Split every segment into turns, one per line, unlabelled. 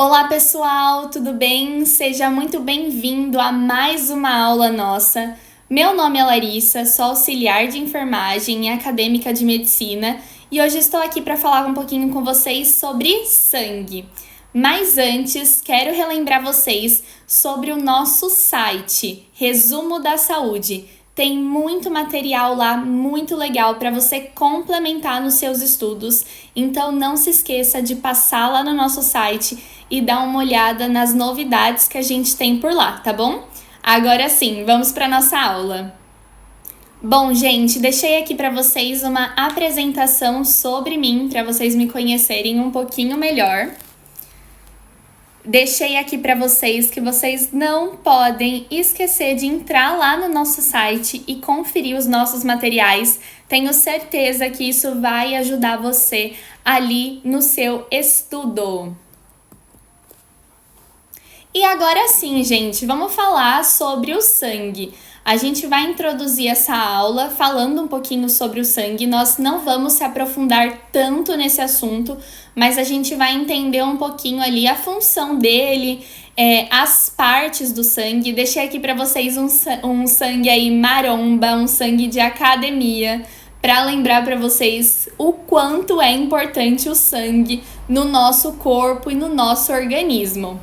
Olá pessoal, tudo bem? Seja muito bem-vindo a mais uma aula nossa. Meu nome é Larissa, sou auxiliar de enfermagem e acadêmica de medicina e hoje estou aqui para falar um pouquinho com vocês sobre sangue. Mas antes, quero relembrar vocês sobre o nosso site, Resumo da Saúde. Tem muito material lá, muito legal para você complementar nos seus estudos. Então não se esqueça de passar lá no nosso site e dar uma olhada nas novidades que a gente tem por lá, tá bom? Agora sim, vamos para nossa aula. Bom, gente, deixei aqui para vocês uma apresentação sobre mim, para vocês me conhecerem um pouquinho melhor. Deixei aqui para vocês que vocês não podem esquecer de entrar lá no nosso site e conferir os nossos materiais. Tenho certeza que isso vai ajudar você ali no seu estudo. E agora sim, gente, vamos falar sobre o sangue. A gente vai introduzir essa aula falando um pouquinho sobre o sangue. Nós não vamos se aprofundar tanto nesse assunto, mas a gente vai entender um pouquinho ali a função dele, as partes do sangue. Deixei aqui para vocês um sangue aí maromba, um sangue de academia, para lembrar para vocês o quanto é importante o sangue no nosso corpo e no nosso organismo.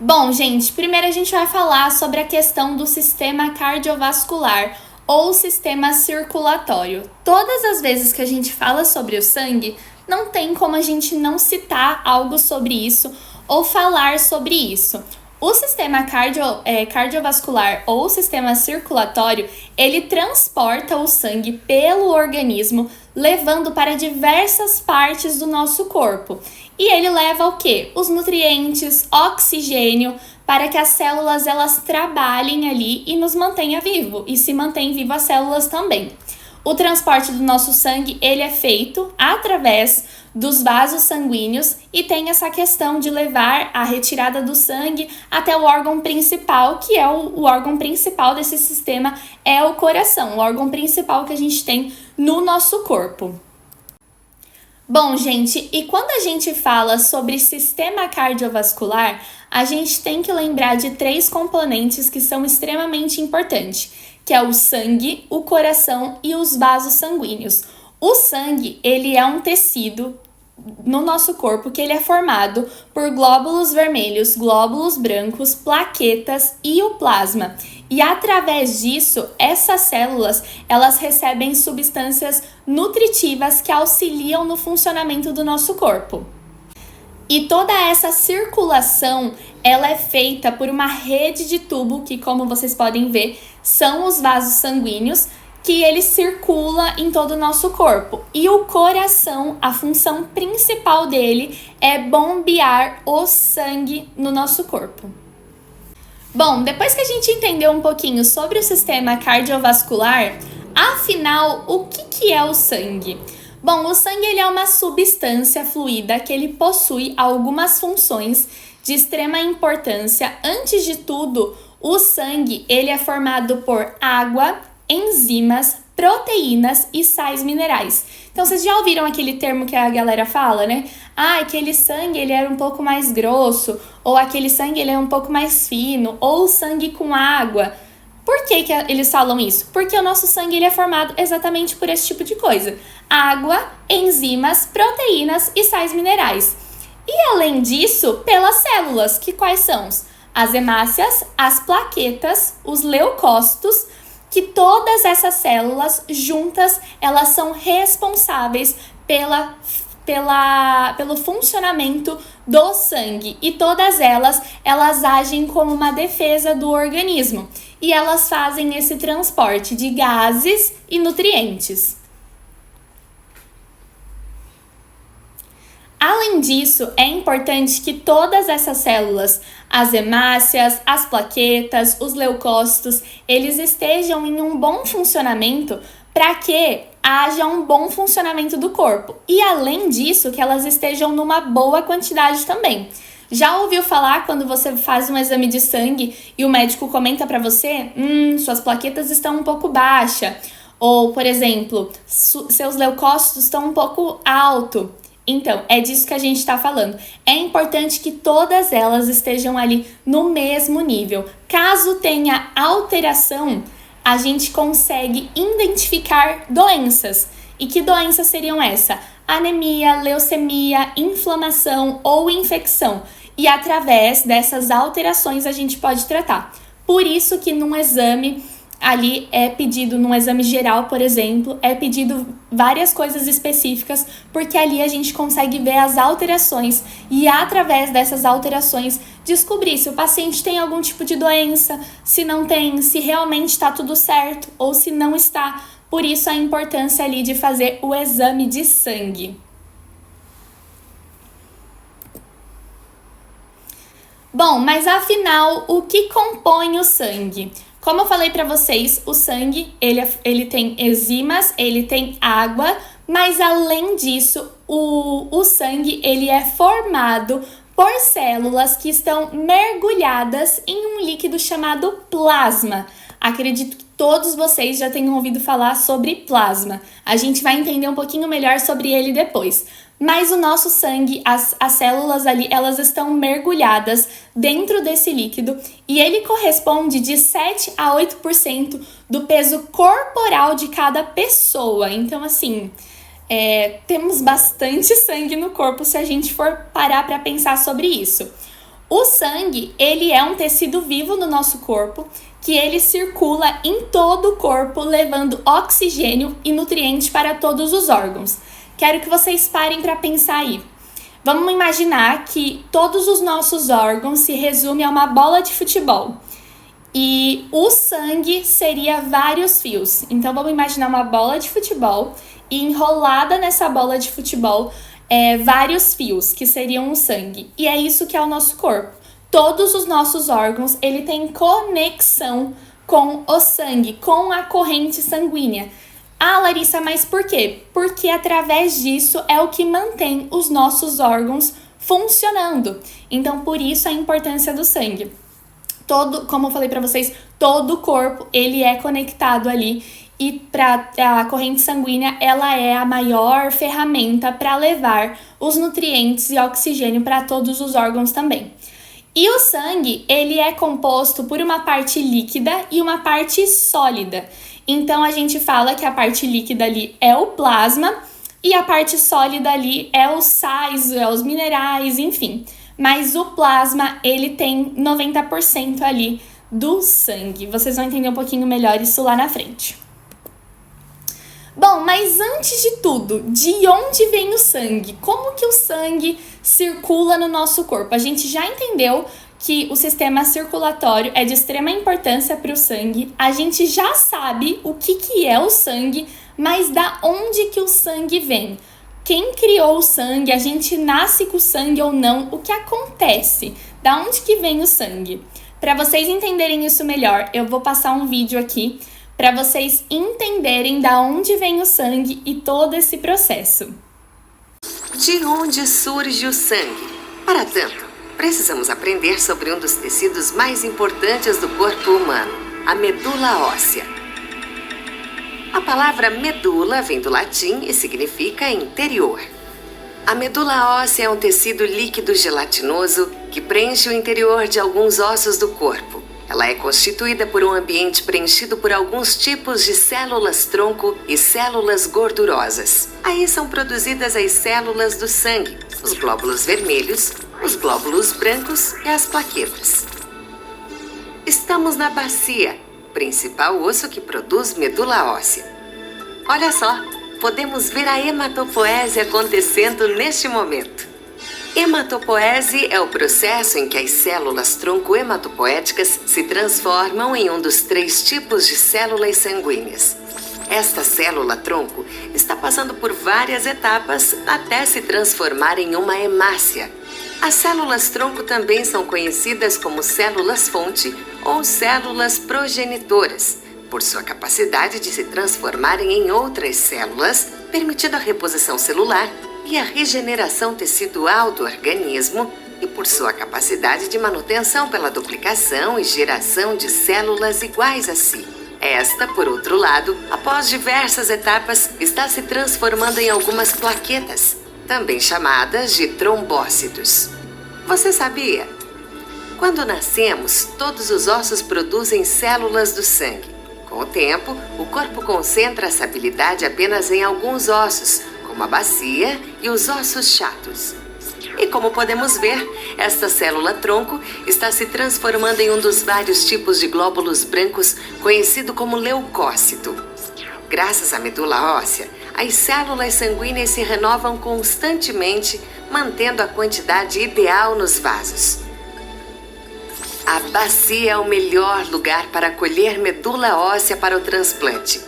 Bom, gente, primeiro a gente vai falar sobre a questão do sistema cardiovascular ou sistema circulatório. Todas as vezes que a gente fala sobre o sangue, não tem como a gente não citar algo sobre isso ou falar sobre isso. O sistema cardiovascular ou sistema circulatório, ele transporta o sangue pelo organismo, levando para diversas partes do nosso corpo. E ele leva o quê? Os nutrientes, oxigênio, para que as células elas trabalhem ali e nos mantenha vivo. E se mantém vivo as células também. O transporte do nosso sangue, ele é feito através dos vasos sanguíneos e tem essa questão de levar a retirada do sangue até o órgão principal, que é o órgão principal desse sistema, é o coração, o órgão principal que a gente tem no nosso corpo. Bom, gente, e quando a gente fala sobre sistema cardiovascular, a gente tem que lembrar de 3 componentes que são extremamente importantes, que é o sangue, o coração e os vasos sanguíneos. O sangue, ele é um tecido no nosso corpo que ele é formado por glóbulos vermelhos, glóbulos brancos, plaquetas e o plasma. E através disso, essas células, elas recebem substâncias nutritivas que auxiliam no funcionamento do nosso corpo. E toda essa circulação, ela é feita por uma rede de tubo que, como vocês podem ver, são os vasos sanguíneos, que ele circula em todo o nosso corpo. E o coração, a função principal dele é bombear o sangue no nosso corpo. Bom, depois que a gente entendeu um pouquinho sobre o sistema cardiovascular, afinal, o que é o sangue? Bom, o sangue ele é uma substância fluida que ele possui algumas funções de extrema importância. Antes de tudo, o sangue ele é formado por água, enzimas, proteínas e sais minerais. Então, vocês já ouviram aquele termo que a galera fala, né? Ah, aquele sangue ele era um pouco mais grosso, ou aquele sangue ele é um pouco mais fino, ou sangue com água. Por que eles falam isso? Porque o nosso sangue ele é formado exatamente por esse tipo de coisa. Água, enzimas, proteínas e sais minerais. E além disso, pelas células, que quais são? As hemácias, as plaquetas, os leucócitos, que todas essas células juntas, elas são responsáveis pelo funcionamento do sangue. E todas elas agem como uma defesa do organismo. E elas fazem esse transporte de gases e nutrientes. Além disso, é importante que todas essas células, as hemácias, as plaquetas, os leucócitos, eles estejam em um bom funcionamento para que haja um bom funcionamento do corpo. E além disso, que elas estejam numa boa quantidade também. Já ouviu falar quando você faz um exame de sangue e o médico comenta para você, suas plaquetas estão um pouco baixas, ou, por exemplo, seus leucócitos estão um pouco alto. Então, é disso que a gente está falando. É importante que todas elas estejam ali no mesmo nível. Caso tenha alteração, a gente consegue identificar doenças. E que doenças seriam essa? Anemia, leucemia, inflamação ou infecção. E através dessas alterações a gente pode tratar. Por isso que num exame ali é pedido, num exame geral, por exemplo, é pedido várias coisas específicas, porque ali a gente consegue ver as alterações e através dessas alterações descobrir se o paciente tem algum tipo de doença, se não tem, se realmente está tudo certo ou se não está. Por isso a importância ali de fazer o exame de sangue. Bom, mas afinal, o que compõe o sangue? Como eu falei para vocês, o sangue, ele tem enzimas, ele tem água, mas além disso, o sangue, ele é formado por células que estão mergulhadas em um líquido chamado plasma. Acredito que todos vocês já tenham ouvido falar sobre plasma. A gente vai entender um pouquinho melhor sobre ele depois. Mas o nosso sangue, as células ali, elas estão mergulhadas dentro desse líquido e ele corresponde de 7 a 8% do peso corporal de cada pessoa. Então, assim, temos bastante sangue no corpo se a gente for parar para pensar sobre isso. O sangue, ele é um tecido vivo no nosso corpo que ele circula em todo o corpo, levando oxigênio e nutrientes para todos os órgãos. Quero que vocês parem para pensar aí. Vamos imaginar que todos os nossos órgãos se resumem a uma bola de futebol. E o sangue seria vários fios. Então vamos imaginar uma bola de futebol e enrolada nessa bola de futebol vários fios, que seriam o sangue. E é isso que é o nosso corpo. Todos os nossos órgãos, ele tem conexão com o sangue, com a corrente sanguínea. Ah, Larissa, mas por quê? Porque através disso é o que mantém os nossos órgãos funcionando. Então, por isso a importância do sangue. Como eu falei para vocês, todo o corpo, ele é conectado ali. E a corrente sanguínea, ela é a maior ferramenta para levar os nutrientes e oxigênio para todos os órgãos também. E o sangue, ele é composto por uma parte líquida e uma parte sólida. Então, a gente fala que a parte líquida ali é o plasma e a parte sólida ali é os sais, os minerais, enfim. Mas o plasma, ele tem 90% ali do sangue. Vocês vão entender um pouquinho melhor isso lá na frente. Bom, mas antes de tudo, de onde vem o sangue? Como que o sangue circula no nosso corpo? A gente já entendeu que o sistema circulatório é de extrema importância para o sangue. A gente já sabe o que é o sangue, mas da onde que o sangue vem? Quem criou o sangue? A gente nasce com o sangue ou não? O que acontece? Da onde que vem o sangue? Para vocês entenderem isso melhor, eu vou passar um vídeo aqui para vocês entenderem da onde vem o sangue e todo esse processo.
De onde surge o sangue? Para tanto, precisamos aprender sobre um dos tecidos mais importantes do corpo humano, a medula óssea. A palavra medula vem do latim e significa interior. A medula óssea é um tecido líquido gelatinoso que preenche o interior de alguns ossos do corpo. Ela é constituída por um ambiente preenchido por alguns tipos de células-tronco e células gordurosas. Aí são produzidas as células do sangue, os glóbulos vermelhos, os glóbulos brancos e as plaquetas. Estamos na bacia, principal osso que produz medula óssea. Olha só, podemos ver a hematopoese acontecendo neste momento. Hematopoese é o processo em que as células tronco hematopoéticas se transformam em um dos 3 tipos de células sanguíneas. Esta célula-tronco está passando por várias etapas até se transformar em uma hemácia. As células-tronco também são conhecidas como células-fonte ou células progenitoras, por sua capacidade de se transformarem em outras células, permitindo a reposição celular e a regeneração tecidual do organismo e por sua capacidade de manutenção pela duplicação e geração de células iguais a si. Esta, por outro lado, após diversas etapas, está se transformando em algumas plaquetas, também chamadas de trombócitos. Você sabia? Quando nascemos, todos os ossos produzem células do sangue. Com o tempo, o corpo concentra essa habilidade apenas em alguns ossos, como a bacia e os ossos chatos. E como podemos ver, esta célula-tronco está se transformando em um dos vários tipos de glóbulos brancos conhecido como leucócito. Graças à medula óssea, as células sanguíneas se renovam constantemente, mantendo a quantidade ideal nos vasos. A bacia é o melhor lugar para acolher medula óssea para o transplante.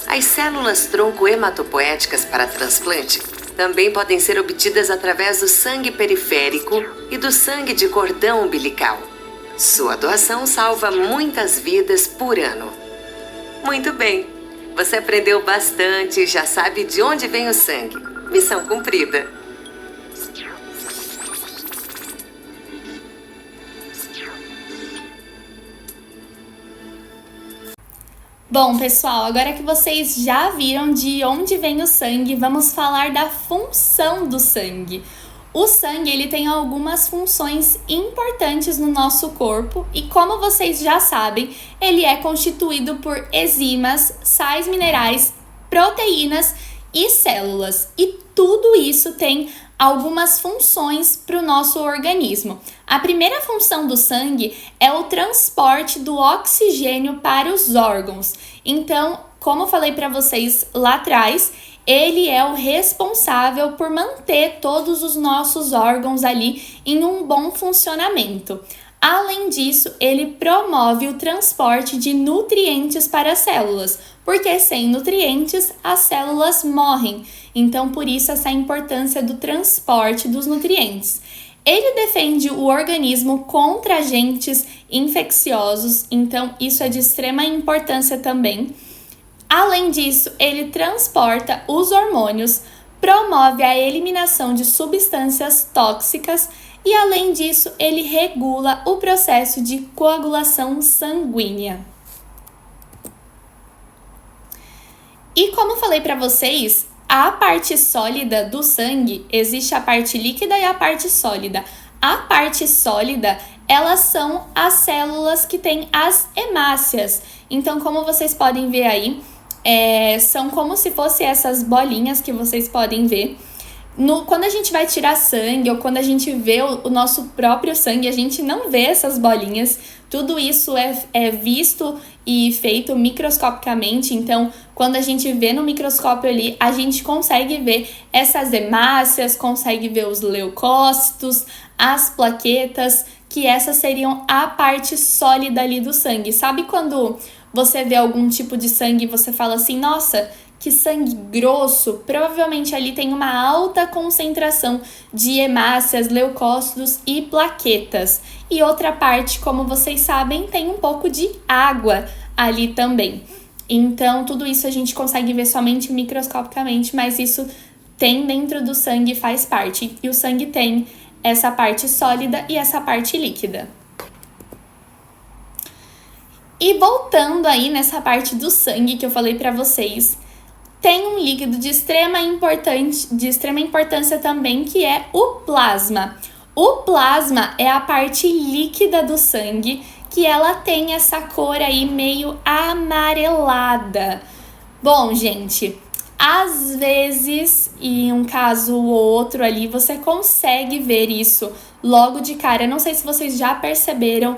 As células-tronco hematopoéticas para transplante também podem ser obtidas através do sangue periférico e do sangue de cordão umbilical. Sua doação salva muitas vidas por ano. Muito bem, você aprendeu bastante e já sabe de onde vem o sangue. Missão cumprida.
Bom, pessoal, agora que vocês já viram de onde vem o sangue, vamos falar da função do sangue. O sangue, ele tem algumas funções importantes no nosso corpo e, como vocês já sabem, ele é constituído por enzimas, sais minerais, proteínas e células. E tudo isso tem algumas funções para o nosso organismo. A primeira função do sangue é o transporte do oxigênio para os órgãos. Então, como eu falei para vocês lá atrás, ele é o responsável por manter todos os nossos órgãos ali em um bom funcionamento. Além disso, ele promove o transporte de nutrientes para as células, porque sem nutrientes as células morrem. Então, por isso essa importância do transporte dos nutrientes. Ele defende o organismo contra agentes infecciosos, então isso é de extrema importância também. Além disso, ele transporta os hormônios, promove a eliminação de substâncias tóxicas e, além disso, ele regula o processo de coagulação sanguínea. E como falei para vocês, a parte sólida do sangue, existe a parte líquida e a parte sólida. A parte sólida, elas são as células que têm as hemácias. Então, como vocês podem ver aí, são como se fossem essas bolinhas que vocês podem ver. Quando a gente vai tirar sangue ou quando a gente vê o nosso próprio sangue, a gente não vê essas bolinhas. Tudo isso é visto e feito microscopicamente. Então, quando a gente vê no microscópio ali, a gente consegue ver essas hemácias, consegue ver os leucócitos, as plaquetas, que essas seriam a parte sólida ali do sangue. Sabe quando você vê algum tipo de sangue e você fala assim, nossa, que sangue grosso, provavelmente ali tem uma alta concentração de hemácias, leucócitos e plaquetas. E outra parte, como vocês sabem, tem um pouco de água ali também. Então, tudo isso a gente consegue ver somente microscopicamente, mas isso tem dentro do sangue, faz parte. E o sangue tem essa parte sólida e essa parte líquida. E voltando aí nessa parte do sangue que eu falei para vocês, tem um líquido de extrema importância também, que é o plasma. O plasma é a parte líquida do sangue, que ela tem essa cor aí meio amarelada. Bom, gente, às vezes, em um caso ou outro ali, você consegue ver isso logo de cara. Eu não sei se vocês já perceberam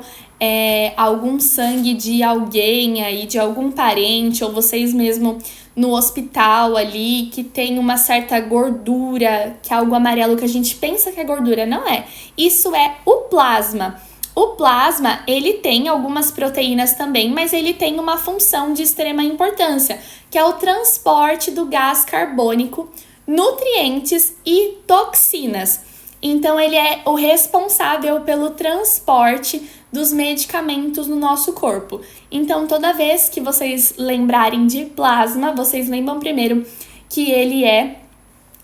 algum sangue de alguém aí, de algum parente, ou vocês mesmo no hospital ali, que tem uma certa gordura, que é algo amarelo que a gente pensa que é gordura, não é. Isso é o plasma. O plasma, ele tem algumas proteínas também, mas ele tem uma função de extrema importância, que é o transporte do gás carbônico, nutrientes e toxinas. Então, ele é o responsável pelo transporte dos medicamentos no nosso corpo. Então, toda vez que vocês lembrarem de plasma, vocês lembram primeiro que ele é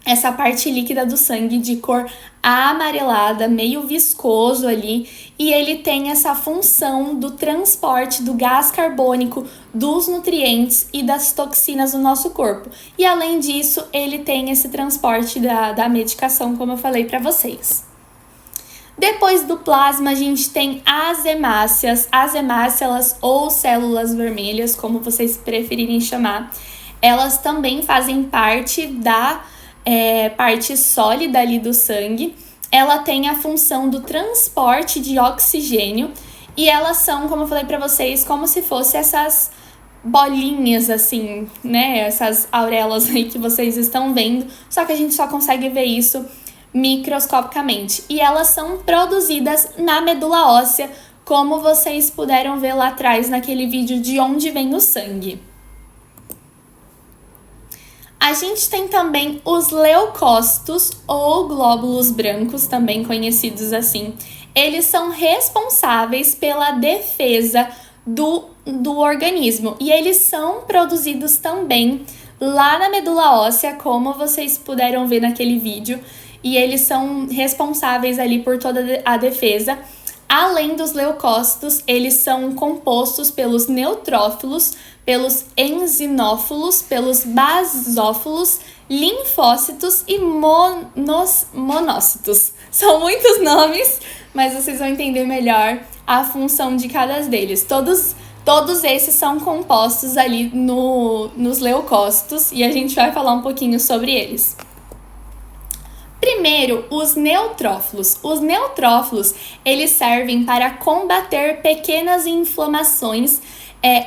essa parte líquida do sangue de cor amarelada, meio viscoso ali, e ele tem essa função do transporte do gás carbônico, dos nutrientes e das toxinas no nosso corpo. E além disso, ele tem esse transporte da medicação, como eu falei para vocês. Depois do plasma, a gente tem as hemácias. As hemácias ou células vermelhas, como vocês preferirem chamar, elas também fazem parte da parte sólida ali do sangue. Ela tem a função do transporte de oxigênio e elas são, como eu falei para vocês, como se fossem essas bolinhas assim, né? Essas auréolas aí que vocês estão vendo, só que a gente só consegue ver isso microscopicamente. E elas são produzidas na medula óssea, como vocês puderam ver lá atrás naquele vídeo de onde vem o sangue. A gente tem também os leucócitos, ou glóbulos brancos, também conhecidos assim. Eles são responsáveis pela defesa do organismo. E eles são produzidos também lá na medula óssea, como vocês puderam ver naquele vídeo. E eles são responsáveis ali por toda a defesa. Além dos leucócitos, eles são compostos pelos neutrófilos, pelos enzimófilos, pelos basófilos, linfócitos e monócitos. São muitos nomes, mas vocês vão entender melhor a função de cada deles. Todos esses são compostos ali nos leucócitos e a gente vai falar um pouquinho sobre eles. Primeiro, os neutrófilos. Os neutrófilos, eles servem para combater pequenas inflamações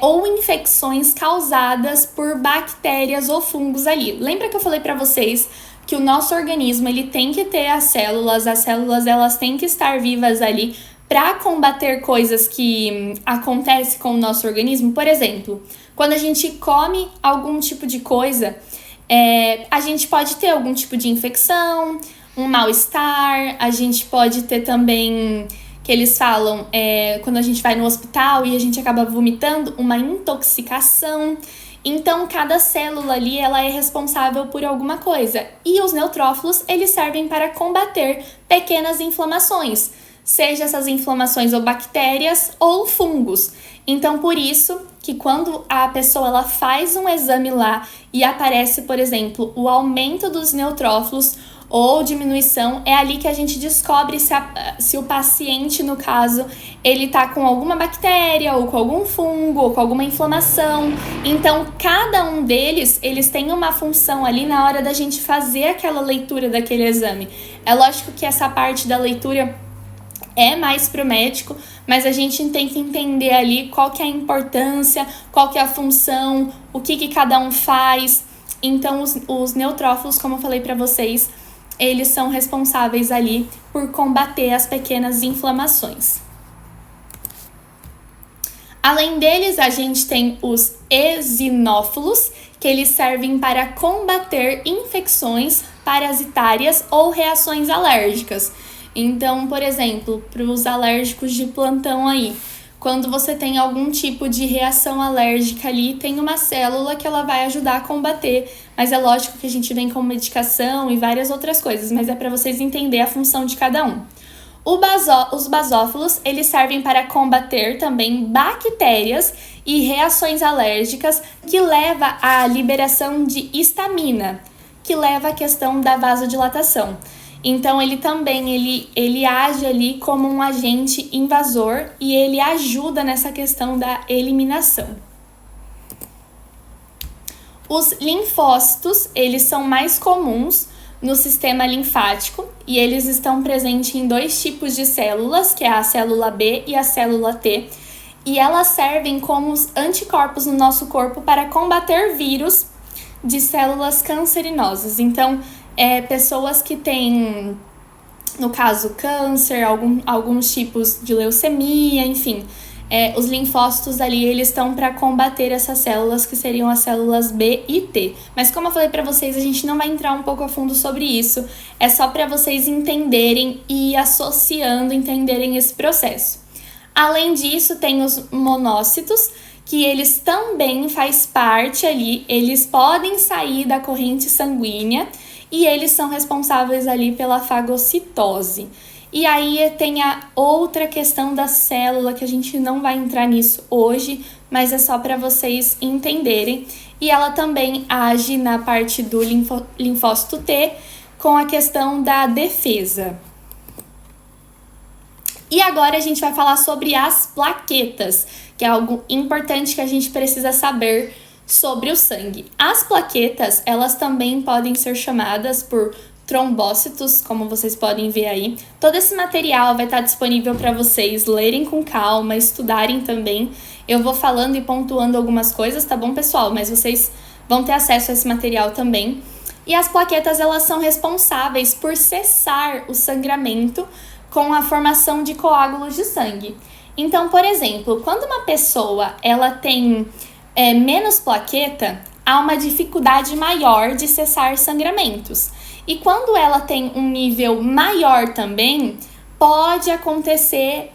ou infecções causadas por bactérias ou fungos ali. Lembra que eu falei para vocês que o nosso organismo ele tem que ter as células elas têm que estar vivas ali para combater coisas que acontecem com o nosso organismo? Por exemplo, quando a gente come algum tipo de coisa, a gente pode ter algum tipo de infecção, um mal-estar, a gente pode ter também, que eles falam, quando a gente vai no hospital e a gente acaba vomitando, uma intoxicação. Então, cada célula ali, ela é responsável por alguma coisa. E os neutrófilos, eles servem para combater pequenas inflamações, seja essas inflamações ou bactérias ou fungos. Então, por isso que quando a pessoa ela faz um exame lá e aparece, por exemplo, o aumento dos neutrófilos ou diminuição, é ali que a gente descobre se o paciente, no caso, ele tá com alguma bactéria ou com algum fungo ou com alguma inflamação. Então, cada um deles, eles têm uma função ali na hora da gente fazer aquela leitura daquele exame. É lógico que essa parte da leitura é mais pro médico, mas a gente tem que entender ali qual que é a importância, qual que é a função, o que cada um faz. Então, os neutrófilos, como eu falei para vocês, eles são responsáveis ali por combater as pequenas inflamações. Além deles, a gente tem os eosinófilos, que eles servem para combater infecções parasitárias ou reações alérgicas. Então, por exemplo, para os alérgicos de plantão aí, quando você tem algum tipo de reação alérgica ali, tem uma célula que ela vai ajudar a combater. Mas é lógico que a gente vem com medicação e várias outras coisas, mas é para vocês entenderem a função de cada um. Os basófilos, eles servem para combater também bactérias e reações alérgicas, que leva à liberação de histamina, que leva à questão da vasodilatação. Então, ele também ele age ali como um agente invasor e ele ajuda nessa questão da eliminação. Os linfócitos, eles são mais comuns no sistema linfático e eles estão presentes em dois tipos de células, que é a célula B e a célula T, e elas servem como os anticorpos no nosso corpo para combater vírus de células cancerinosas. Então, pessoas que têm, no caso, câncer, alguns tipos de leucemia, enfim, os linfócitos ali, eles estão para combater essas células que seriam as células B e T. Mas como eu falei para vocês, a gente não vai entrar um pouco a fundo sobre isso, é só para vocês entenderem e associando, entenderem esse processo. Além disso, tem os monócitos, que eles também faz parte ali, eles podem sair da corrente sanguínea e eles são responsáveis ali pela fagocitose. E aí tem a outra questão da célula, que a gente não vai entrar nisso hoje, mas é só para vocês entenderem. E ela também age na parte do linfócito T com a questão da defesa. E agora a gente vai falar sobre as plaquetas, que é algo importante que a gente precisa saber sobre o sangue. As plaquetas, elas também podem ser chamadas por trombócitos, como vocês podem ver aí. Todo esse material vai estar disponível para vocês lerem com calma, estudarem também. Eu vou falando e pontuando algumas coisas, tá bom, pessoal? Mas vocês vão ter acesso a esse material também. E as plaquetas, elas são responsáveis por cessar o sangramento com a formação de coágulos de sangue. Então, por exemplo, quando uma pessoa ela tem menos plaqueta, há uma dificuldade maior de cessar sangramentos. E quando ela tem um nível maior também, pode acontecer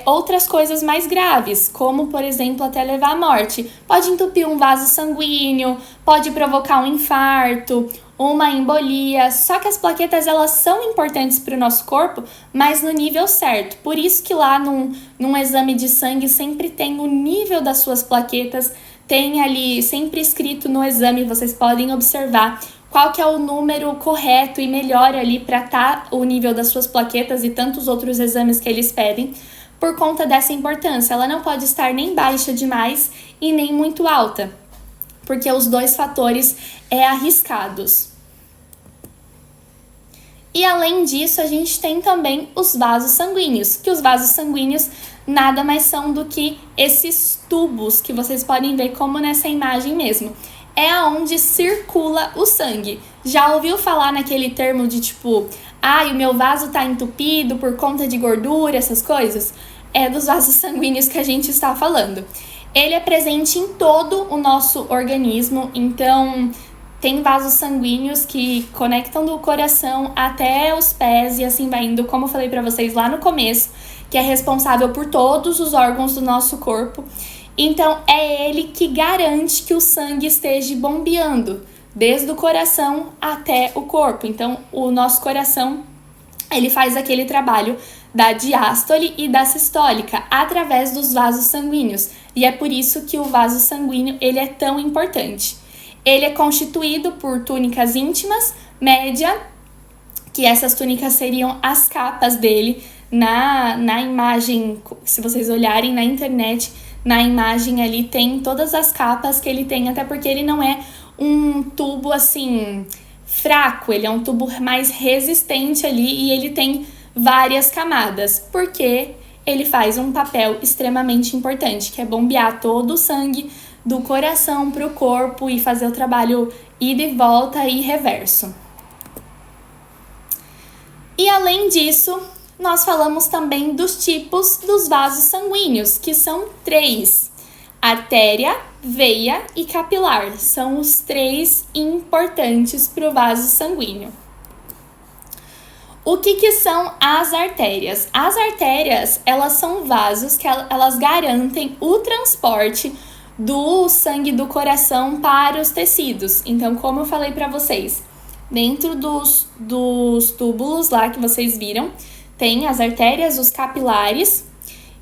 outras coisas mais graves, como, por exemplo, até levar à morte. Pode entupir um vaso sanguíneo, pode provocar um infarto, uma embolia. Só que as plaquetas, elas são importantes para o nosso corpo, mas no nível certo. Por isso que lá num exame de sangue sempre tem o nível das suas plaquetas, tem ali sempre escrito no exame, vocês podem observar qual que é o número correto e melhor ali para estar o nível das suas plaquetas e tantos outros exames que eles pedem, por conta dessa importância. Ela não pode estar nem baixa demais e nem muito alta, porque os dois fatores arriscados. E além disso, a gente tem também os vasos sanguíneos, que os vasos sanguíneos nada mais são do que esses tubos que vocês podem ver como nessa imagem mesmo. É aonde circula o sangue. Já ouviu falar naquele termo de tipo, o meu vaso tá entupido por conta de gordura, essas coisas? É dos vasos sanguíneos que a gente está falando. Ele é presente em todo o nosso organismo, então tem vasos sanguíneos que conectam do coração até os pés e assim vai indo, como eu falei pra vocês lá no começo, que é responsável por todos os órgãos do nosso corpo. Então, é ele que garante que o sangue esteja bombeando, desde o coração até o corpo. Então, o nosso coração, ele faz aquele trabalho da diástole e da sistólica, através dos vasos sanguíneos. E é por isso que o vaso sanguíneo, ele é tão importante. Ele é constituído por túnicas íntimas, média, que essas túnicas seriam as capas dele. Na imagem, se vocês olharem na internet, na imagem ali tem todas as capas que ele tem, até porque ele não é um tubo assim fraco, ele é um tubo mais resistente ali e ele tem várias camadas, porque ele faz um papel extremamente importante, que é bombear todo o sangue do coração para o corpo e fazer o trabalho ida e volta e reverso. E além disso, nós falamos também dos tipos dos vasos sanguíneos, que são 3. Artéria, veia e capilar. São os 3 importantes para o vaso sanguíneo. O que são as artérias? As artérias, elas são vasos que elas garantem o transporte do sangue do coração para os tecidos. Então, como eu falei para vocês, dentro dos túbulos lá que vocês viram, tem as artérias, os capilares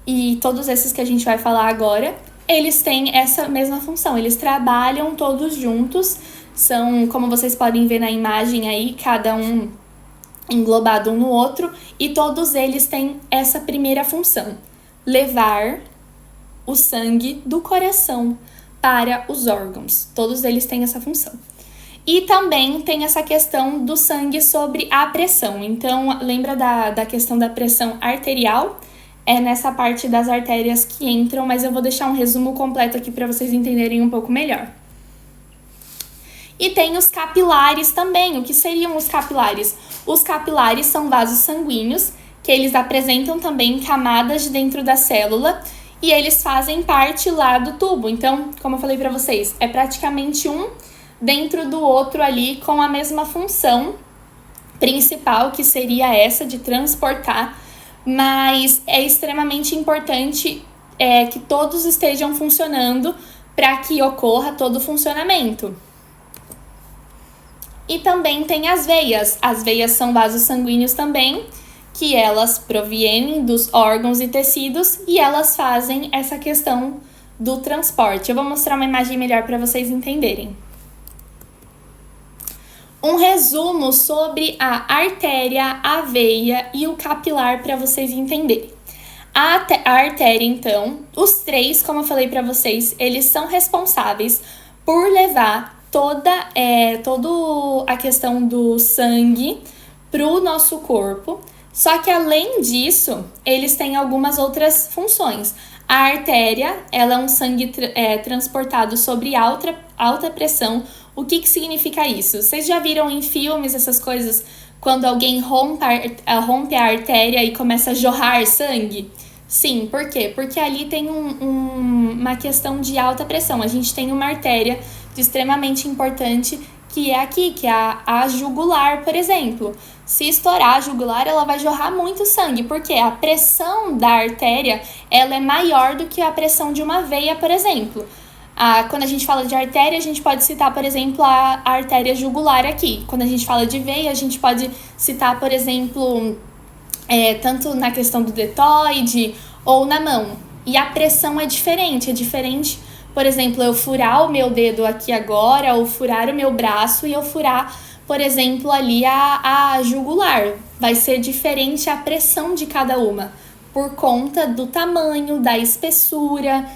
e todos esses que a gente vai falar agora, eles têm essa mesma função, eles trabalham todos juntos, são, como vocês podem ver na imagem aí, cada um englobado um no outro, e todos eles têm essa primeira função, levar o sangue do coração para os órgãos, todos eles têm essa função. E também tem essa questão do sangue sobre a pressão. Então, lembra da questão da pressão arterial? É nessa parte das artérias que entram, mas eu vou deixar um resumo completo aqui para vocês entenderem um pouco melhor. E tem os capilares também. O que seriam os capilares? Os capilares são vasos sanguíneos, que eles apresentam também camadas dentro da célula, e eles fazem parte lá do tubo. Então, como eu falei para vocês, é praticamente um dentro do outro ali com a mesma função principal, que seria essa de transportar, mas é extremamente importante que todos estejam funcionando para que ocorra todo o funcionamento. E também tem as veias. As veias são vasos sanguíneos também, que elas provêm dos órgãos e tecidos e elas fazem essa questão do transporte. Eu vou mostrar uma imagem melhor para vocês entenderem. Um resumo sobre a artéria, a veia e o capilar para vocês entenderem. A artéria, então, os três, como eu falei para vocês, eles são responsáveis por levar toda a questão do sangue para o nosso corpo. Só que, além disso, eles têm algumas outras funções. A artéria, ela é um sangue transportado sobre alta pressão. O que significa isso? Vocês já viram em filmes essas coisas, quando alguém rompe a artéria e começa a jorrar sangue? Sim, por quê? Porque ali tem uma questão de alta pressão. A gente tem uma artéria extremamente importante que é aqui, que é a jugular, por exemplo. Se estourar a jugular, ela vai jorrar muito sangue, porque a pressão da artéria ela é maior do que a pressão de uma veia, por exemplo. Quando a gente fala de artéria, a gente pode citar, por exemplo, a artéria jugular aqui. Quando a gente fala de veia, a gente pode citar, por exemplo, tanto na questão do deltoide ou na mão. E a pressão é diferente, por exemplo, eu furar o meu dedo aqui agora, ou furar o meu braço e eu furar, por exemplo, ali a jugular. Vai ser diferente a pressão de cada uma, por conta do tamanho, da espessura,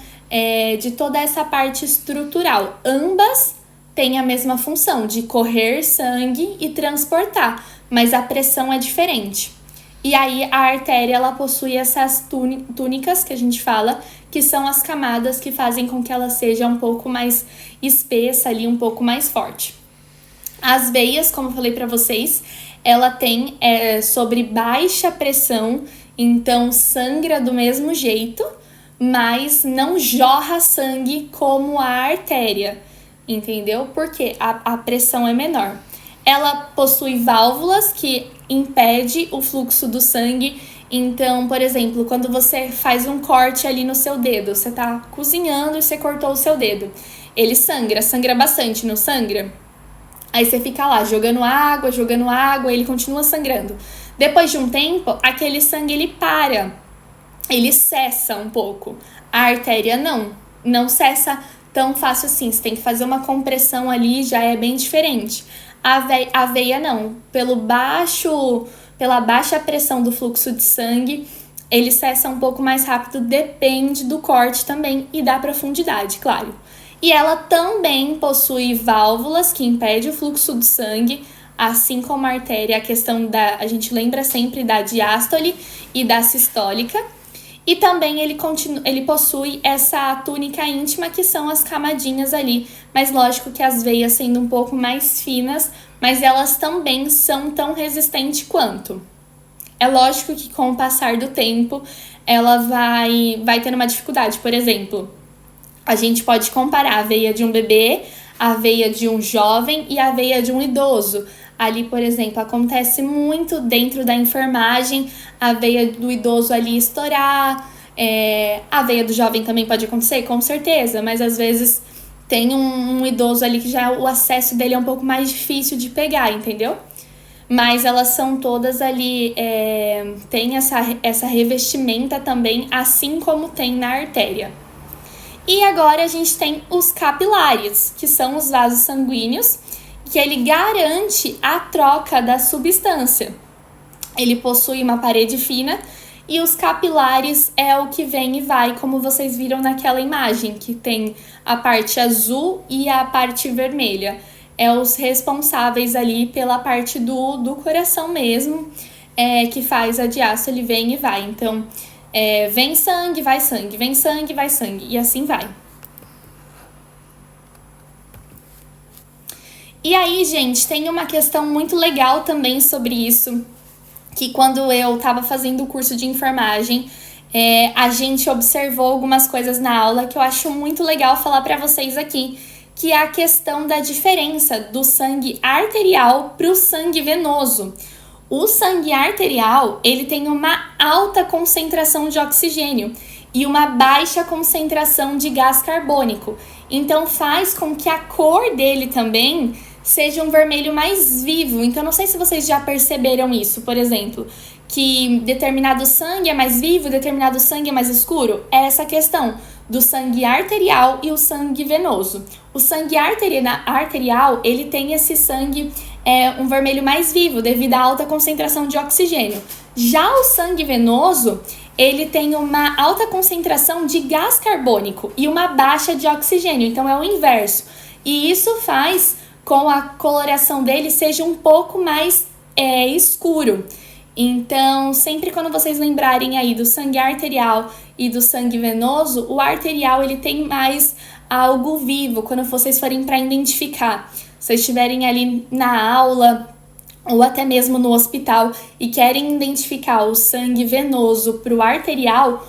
de toda essa parte estrutural. Ambas têm a mesma função de correr sangue e transportar, mas a pressão é diferente. E aí a artéria ela possui essas túnicas que a gente fala, que são as camadas que fazem com que ela seja um pouco mais espessa ali, um pouco mais forte. As veias, como eu falei para vocês, ela tem sobre baixa pressão, então sangra do mesmo jeito, mas não jorra sangue como a artéria, entendeu? Porque a pressão é menor. Ela possui válvulas que impede o fluxo do sangue. Então, por exemplo, quando você faz um corte ali no seu dedo, você tá cozinhando e você cortou o seu dedo, ele sangra bastante, não sangra? Aí você fica lá jogando água, ele continua sangrando. Depois de um tempo, aquele sangue ele para, ele cessa um pouco. A artéria não cessa tão fácil assim. Você tem que fazer uma compressão ali, já é bem diferente. A veia não. Pela baixa pressão do fluxo de sangue, ele cessa um pouco mais rápido, depende do corte também e da profundidade, claro. E ela também possui válvulas que impedem o fluxo do sangue, assim como a artéria, a gente lembra sempre da diástole e da sistólica. E também ele possui essa túnica íntima, que são as camadinhas ali, mas lógico que as veias sendo um pouco mais finas, mas elas também são tão resistentes quanto. É lógico que com o passar do tempo, ela vai ter uma dificuldade. Por exemplo, a gente pode comparar a veia de um bebê, a veia de um jovem e a veia de um idoso. Ali, por exemplo, acontece muito dentro da enfermagem, a veia do idoso ali estourar, a veia do jovem também pode acontecer, com certeza, mas às vezes tem um idoso ali que já o acesso dele é um pouco mais difícil de pegar, entendeu? Mas elas são todas ali, tem essa revestimenta também, assim como tem na artéria. E agora a gente tem os capilares, que são os vasos sanguíneos, que ele garante a troca da substância. Ele possui uma parede fina e os capilares é o que vem e vai, como vocês viram naquela imagem, que tem a parte azul e a parte vermelha. É os responsáveis ali pela parte do coração mesmo, que faz a diástole, vem e vai. Então, vem sangue, vai sangue, vem sangue, vai sangue, e assim vai. E aí, gente, tem uma questão muito legal também sobre isso, que quando eu estava fazendo o curso de enfermagem, a gente observou algumas coisas na aula que eu acho muito legal falar para vocês aqui, que é a questão da diferença do sangue arterial para o sangue venoso. O sangue arterial, ele tem uma alta concentração de oxigênio e uma baixa concentração de gás carbônico. Então, faz com que a cor dele também seja um vermelho mais vivo. Então, não sei se vocês já perceberam isso, por exemplo, que determinado sangue é mais vivo, determinado sangue é mais escuro. É essa questão do sangue arterial e o sangue venoso. O sangue arterial, ele tem esse sangue, um vermelho mais vivo, devido à alta concentração de oxigênio. Já o sangue venoso, ele tem uma alta concentração de gás carbônico e uma baixa de oxigênio, então é o inverso. E isso faz com a coloração dele seja um pouco mais escuro. Então, sempre quando vocês lembrarem aí do sangue arterial e do sangue venoso, o arterial ele tem mais algo vivo, quando vocês forem para identificar. Se vocês estiverem ali na aula ou até mesmo no hospital e querem identificar o sangue venoso para o arterial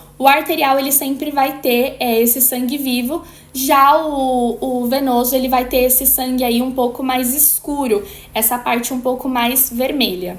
ele sempre vai ter esse sangue vivo, já o venoso ele vai ter esse sangue aí um pouco mais escuro, essa parte um pouco mais vermelha.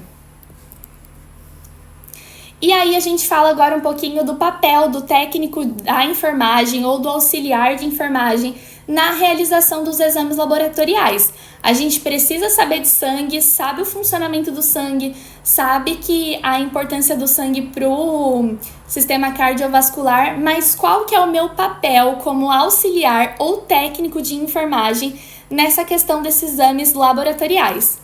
E aí a gente fala agora um pouquinho do papel do técnico da enfermagem ou do auxiliar de enfermagem na realização dos exames laboratoriais. A gente precisa saber de sangue, sabe o funcionamento do sangue, sabe que a importância do sangue para o sistema cardiovascular, mas qual que é o meu papel como auxiliar ou técnico de enfermagem nessa questão desses exames laboratoriais?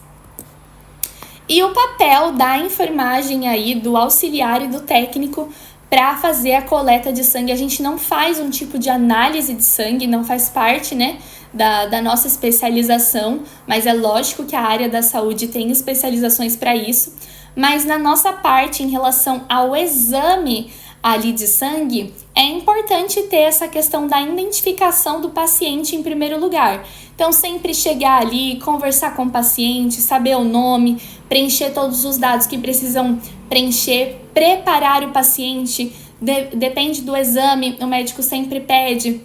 E o papel da enfermagem aí, do auxiliar e do técnico para fazer a coleta de sangue. A gente não faz um tipo de análise de sangue, não faz parte, né, da nossa especialização, mas é lógico que a área da saúde tem especializações para isso. Mas na nossa parte, em relação ao exame ali de sangue, é importante ter essa questão da identificação do paciente em primeiro lugar. Então, sempre chegar ali, conversar com o paciente, saber o nome, preencher todos os dados que precisam preencher, preparar o paciente. Depende do exame, o médico sempre pede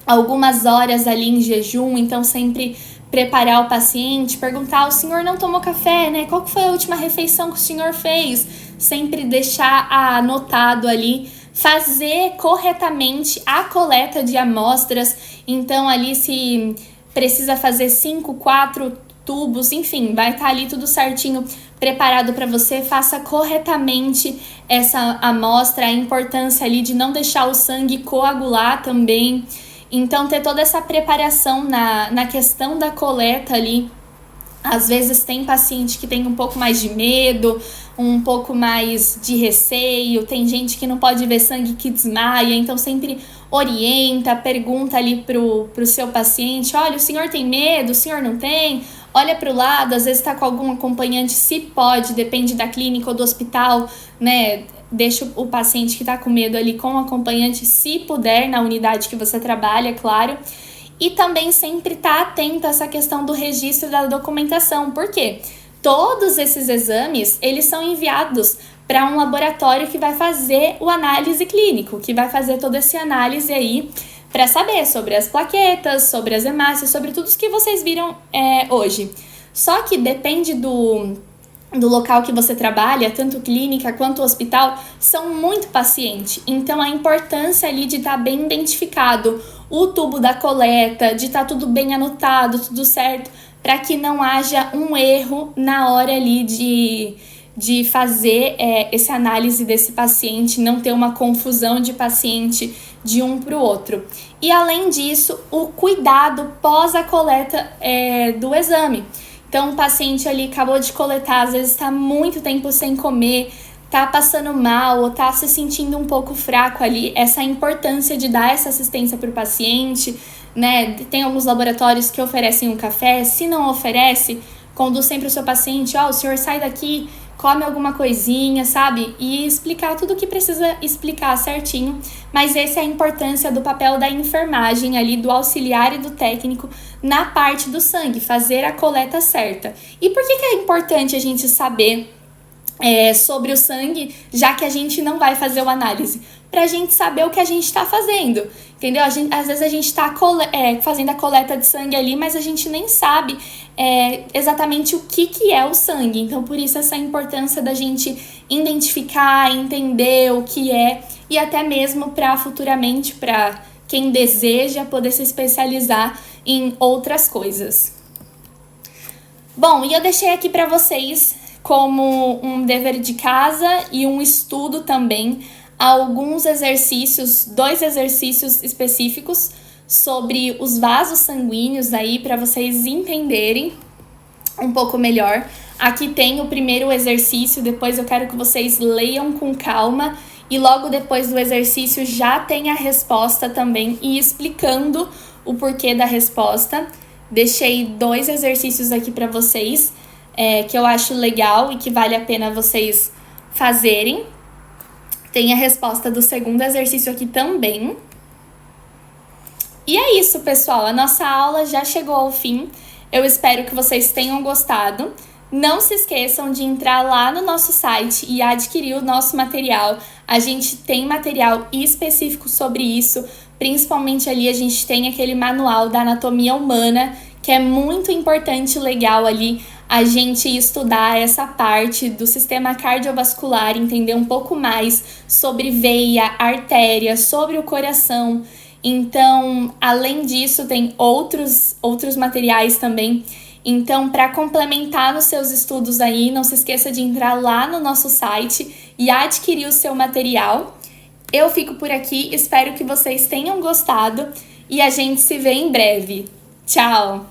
algumas horas ali em jejum, então sempre preparar o paciente, perguntar: o senhor não tomou café, né? Qual foi a última refeição que o senhor fez? Sempre deixar anotado ali, fazer corretamente a coleta de amostras. Então ali se precisa fazer 5, 4 tubos, enfim, vai estar ali tudo certinho preparado para você. Faça corretamente essa amostra, a importância ali de não deixar o sangue coagular também. Então, ter toda essa preparação na questão da coleta ali. Às vezes tem paciente que tem um pouco mais de medo, um pouco mais de receio, tem gente que não pode ver sangue que desmaia, então sempre orienta, pergunta ali pro seu paciente: olha, o senhor tem medo, o senhor não tem? Olha para o lado, às vezes está com algum acompanhante, se pode, depende da clínica ou do hospital, né? Deixa o paciente que está com medo ali com o acompanhante, se puder, na unidade que você trabalha, claro. E também sempre estar atento a essa questão do registro da documentação. Por quê? Todos esses exames, eles são enviados para um laboratório que vai fazer o análise clínico, que vai fazer toda essa análise aí para saber sobre as plaquetas, sobre as hemácias, sobre tudo isso que vocês viram hoje. Só que depende do local que você trabalha, tanto clínica quanto hospital, são muito pacientes. Então, a importância ali de estar bem identificado o tubo da coleta, de estar tudo bem anotado, tudo certo, para que não haja um erro na hora ali de fazer essa análise desse paciente, não ter uma confusão de paciente de um para o outro. E, além disso, o cuidado pós a coleta do exame. Então, o paciente ali acabou de coletar, às vezes está muito tempo sem comer, está passando mal ou está se sentindo um pouco fraco ali. Essa importância de dar essa assistência para o paciente, né? Tem alguns laboratórios que oferecem um café. Se não oferece, conduz sempre o seu paciente: o senhor sai daqui, come alguma coisinha, sabe? E explicar tudo o que precisa explicar certinho. Mas essa é a importância do papel da enfermagem ali, do auxiliar e do técnico na parte do sangue, fazer a coleta certa. E por que é importante a gente saber sobre o sangue, já que a gente não vai fazer uma análise? Pra gente saber o que a gente está fazendo, entendeu? Às vezes a gente está fazendo a coleta de sangue ali, mas a gente nem sabe exatamente o que é o sangue. Então, por isso essa importância da gente identificar, entender o que é, e até mesmo para futuramente, para quem deseja poder se especializar em outras coisas. Bom, e eu deixei aqui para vocês como um dever de casa e um estudo também, alguns exercícios, 2 exercícios específicos sobre os vasos sanguíneos aí para vocês entenderem um pouco melhor. Aqui tem o primeiro exercício, depois eu quero que vocês leiam com calma e logo depois do exercício já tem a resposta também e explicando o porquê da resposta. Deixei 2 exercícios aqui para vocês que eu acho legal e que vale a pena vocês fazerem. Tem a resposta do segundo exercício aqui também. E é isso, pessoal. A nossa aula já chegou ao fim. Eu espero que vocês tenham gostado. Não se esqueçam de entrar lá no nosso site e adquirir o nosso material. A gente tem material específico sobre isso. Principalmente ali a gente tem aquele manual da anatomia humana, que é muito importante e legal ali a gente estudar essa parte do sistema cardiovascular, entender um pouco mais sobre veia, artéria, sobre o coração. Então, além disso, tem outros materiais também. Então, para complementar nos seus estudos aí, não se esqueça de entrar lá no nosso site e adquirir o seu material. Eu fico por aqui, espero que vocês tenham gostado e a gente se vê em breve. Tchau!